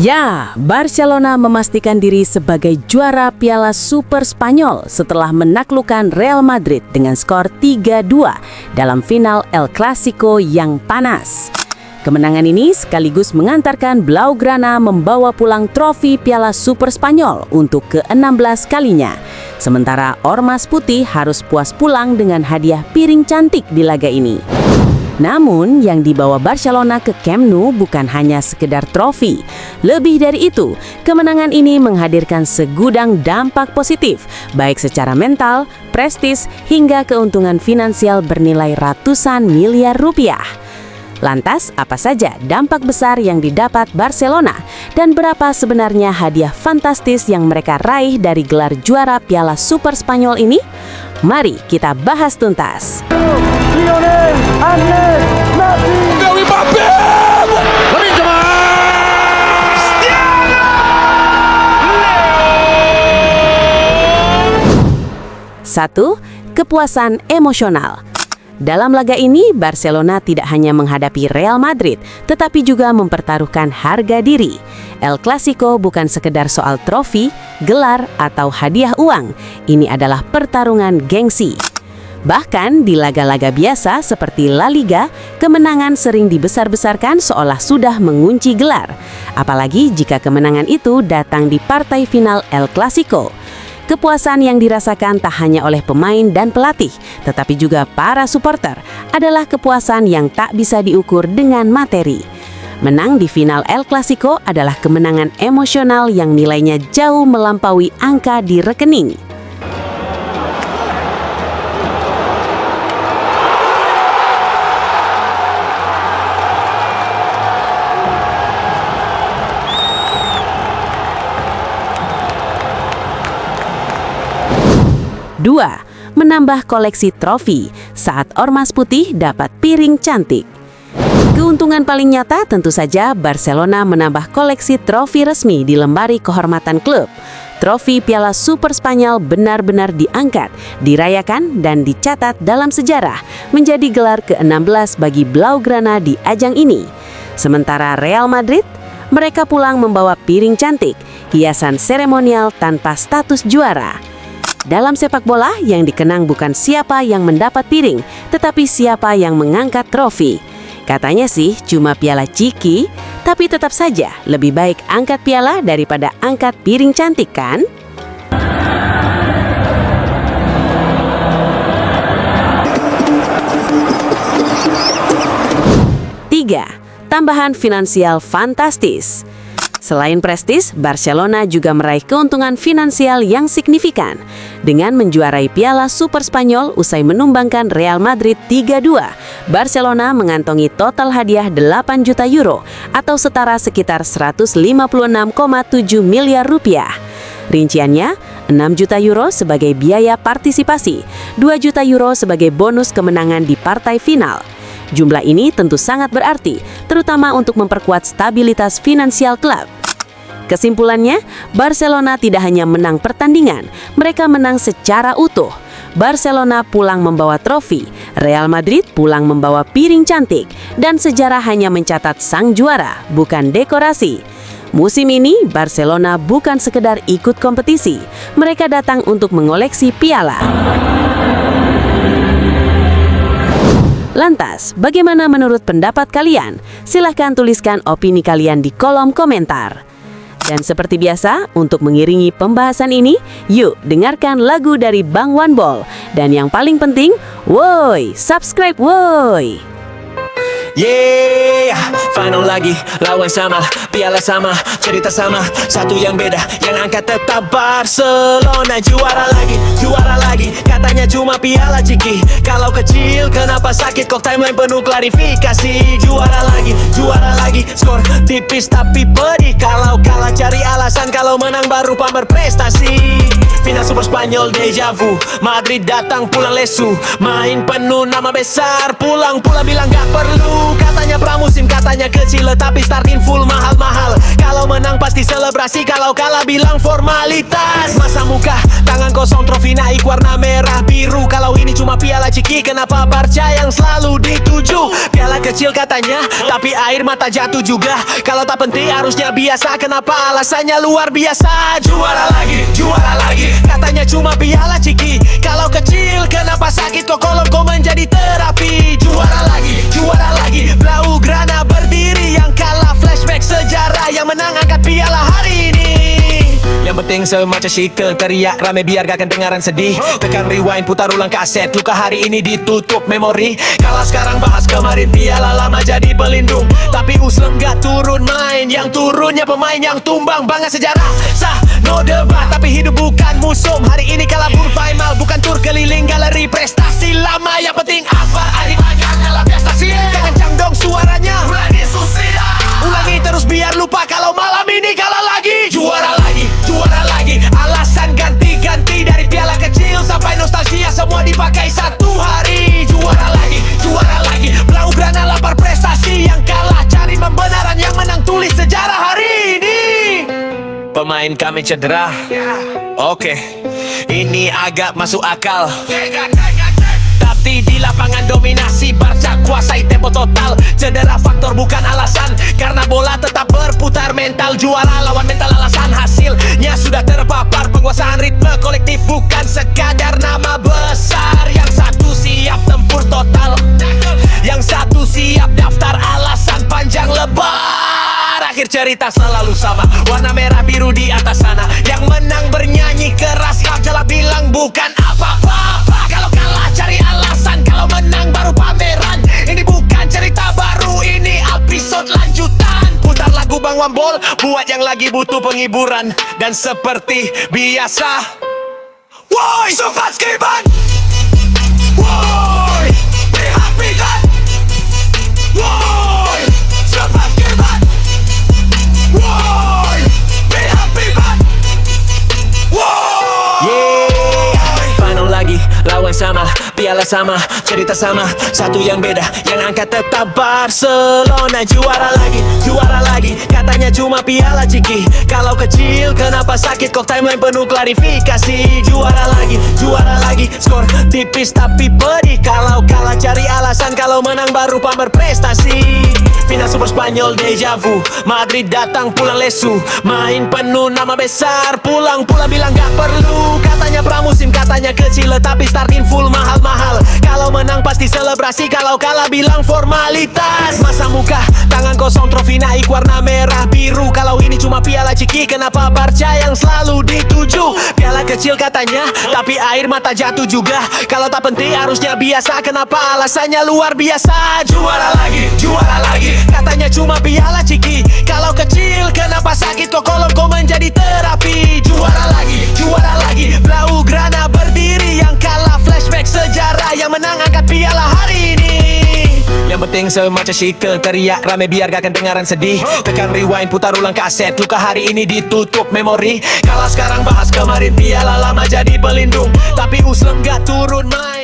Ya, Barcelona memastikan diri sebagai juara Piala Super Spanyol setelah menaklukkan Real Madrid dengan skor 3-2 dalam final El Clasico yang panas. Kemenangan ini sekaligus mengantarkan Blaugrana membawa pulang trofi Piala Super Spanyol untuk ke-16 kalinya. Sementara Ormas Putih harus puas pulang dengan hadiah piring cantik di laga ini. Namun, yang dibawa Barcelona ke Camp Nou bukan hanya sekedar trofi. Lebih dari itu, kemenangan ini menghadirkan segudang dampak positif, baik secara mental, prestis, hingga keuntungan finansial bernilai ratusan miliar rupiah. Lantas, apa saja dampak besar yang didapat Barcelona dan berapa sebenarnya hadiah fantastis yang mereka raih dari gelar juara Piala Super Spanyol ini? Mari kita bahas tuntas. Lionel Andrés Messi. Dari Mbappé. Lamine Yamal. Satu, kepuasan emosional. Dalam laga ini, Barcelona tidak hanya menghadapi Real Madrid, tetapi juga mempertaruhkan harga diri. El Clasico bukan sekedar soal trofi, gelar, atau hadiah uang. Ini adalah pertarungan gengsi. Bahkan di laga-laga biasa seperti La Liga, kemenangan sering dibesar-besarkan seolah sudah mengunci gelar. Apalagi jika kemenangan itu datang di partai final El Clasico. Kepuasan yang dirasakan tak hanya oleh pemain dan pelatih, tetapi juga para supporter adalah kepuasan yang tak bisa diukur dengan materi. Menang di final El Clasico adalah kemenangan emosional yang nilainya jauh melampaui angka di rekening. Dua, menambah koleksi trofi saat Ormas Putih dapat piring cantik. Keuntungan paling nyata tentu saja Barcelona menambah koleksi trofi resmi di lemari kehormatan klub. Trofi Piala Super Spanyol benar-benar diangkat, dirayakan, dan dicatat dalam sejarah menjadi gelar ke-16 bagi Blaugrana di ajang ini. Sementara Real Madrid, mereka pulang membawa piring cantik, hiasan seremonial tanpa status juara. Dalam sepak bola, yang dikenang bukan siapa yang mendapat piring, tetapi siapa yang mengangkat trofi. Katanya sih cuma piala ciki, tapi tetap saja lebih baik angkat piala daripada angkat piring cantik, kan? Tiga, tambahan finansial fantastis. Selain prestis, Barcelona juga meraih keuntungan finansial yang signifikan. Dengan menjuarai Piala Super Spanyol usai menumbangkan Real Madrid 3-2, Barcelona mengantongi total hadiah 8 juta euro atau setara sekitar 156,7 miliar rupiah. Rinciannya, 6 juta euro sebagai biaya partisipasi, 2 juta euro sebagai bonus kemenangan di partai final. Jumlah ini tentu sangat berarti, terutama untuk memperkuat stabilitas finansial klub. Kesimpulannya, Barcelona tidak hanya menang pertandingan, mereka menang secara utuh. Barcelona pulang membawa trofi, Real Madrid pulang membawa piring cantik, dan sejarah hanya mencatat sang juara, bukan dekorasi. Musim ini, Barcelona bukan sekedar ikut kompetisi, mereka datang untuk mengoleksi piala. Lantas, bagaimana menurut pendapat kalian? Silahkan tuliskan opini kalian di kolom komentar. Dan seperti biasa, untuk mengiringi pembahasan ini, yuk dengarkan lagu dari Bang One Ball. Dan yang paling penting, woi, subscribe woi! Yeah, final lagi, lawan sama, piala sama, cerita sama, satu yang beda, yang angkat tetap Barcelona. Juara lagi, katanya cuma piala ciki. Kalau kecil, kenapa sakit, kok timeline penuh klarifikasi. Juara lagi, skor tipis tapi pedih. Kalau kalah cari alasan, kalau menang baru pamer prestasi. Final Super Spanyol deja vu, Madrid datang pulang lesu. Main penuh nama besar, pulang pula bilang gak perlu. Katanya pramusim, katanya kecil, tapi starting full mahal-mahal. Kalau menang pasti selebrasi, kalau kalah bilang formalitas. Masa muka, tangan kosong, trofi naik warna merah biru. Kalau ini cuma piala ciki, kenapa Barca yang selalu dituju. Piala kecil katanya, tapi air mata jatuh juga. Kalau tak penting harusnya biasa, kenapa alasannya luar biasa. Juara lagi, katanya cuma piala ciki. Kalau kecil kenapa sakit kok kolom kau menjadi terapi. Juara lagi, Blaugrana berdiri. Yang kalah flashback sejarah, yang menang angkat piala hari ini. Yang penting semacam sikel, teriak rame biar gak kedengaran sedih. Tekan rewind, putar ulang kaset, luka hari ini ditutup memori. Kalau sekarang bahas kemarin, piala lama jadi pelindung. Tapi Uslem gak turun main, yang turunnya pemain yang tumbang. Bangga sejarah, sah, no debat. Tapi hidup bukan musuh, hari ini kalah pun final. Bukan tur keliling galeri prestasi lama. Yang penting apa, hari banyaknya prestasi. Yang kencang dong suaranya, ulangi terus biar lupa kalau malam ini kalah lagi. Juara lagi, alasan ganti-ganti. Dari piala kecil sampai nostalgia, semua dipakai satu hari. Juara lagi, Blaugrana lapar prestasi. Yang kalah cari pembenaran, yang menang tulis sejarah hari ini. Pemain kami cedera, oke, ini agak masuk akal. Tapi di lapangan dominasi, Barca kuasai tempo total. Cedera faktor bukan alasan, karena bola tetap berputar. Mental juara lawan mental alasan, hasilnya sudah terpapar. Penguasaan ritme kolektif bukan sekadar nama besar. Yang satu siap tempur total, yang satu siap daftar alasan panjang lebar. Akhir cerita selalu sama, warna merah biru di atas sana. Yang menang bernyanyi keras, kau jelas bilang bukan apa-apa. Kalau kalah cari alasan, kalau menang baru pameran. Ini bukan cerita baru, ini episode lanjutan. Putar lagu Bang Wambol buat yang lagi butuh penghiburan. Dan seperti biasa, woi Sobat Skiban, woi Prihapikan, woi Sobat Skiban, woi Prihapikan, woi. Final lagi, lawan sama, piala sama, cerita sama, satu yang beda, yang angkat tetap Barcelona. Juara lagi, katanya cuma piala ciki. Kalau kecil kenapa sakit kok timeline penuh klarifikasi. Juara lagi, skor tipis tapi pedih. Kalau kalah cari alasan, kalau menang baru pamer prestasi. Final Super Spanyol deja vu, Madrid datang pulang lesu. Main penuh nama besar, pulang bilang gak perlu. Katanya pramusim, katanya kecil, tapi starting full mahal-mahal. Kalau menang pasti selebrasi, kalau kalah bilang formalitas. Masa muka, tangan kosong, trofi naik warna merah biru. Kalau ini cuma piala ciki, kenapa Barca yang selalu dituju. Piala kecil katanya, tapi air mata jatuh juga. Kalau tak penting harusnya biasa, kenapa alasannya luar biasa. Juara lagi, katanya cuma piala ciki. Kalau kecil kenapa sakit kok kolom kau menjadi terapi. Juara lagi, Blaugrana berdiri. Yang kalah flashback sejarah, yang menang angkat piala hari ini. Yang penting semacam sikel, teriak rame biar gak kedengaran sedih. Tekan rewind, putar ulang kaset, luka hari ini ditutup memori. Kalau sekarang bahas kemarin, piala lama jadi pelindung. Tapi Uslem gak turun main.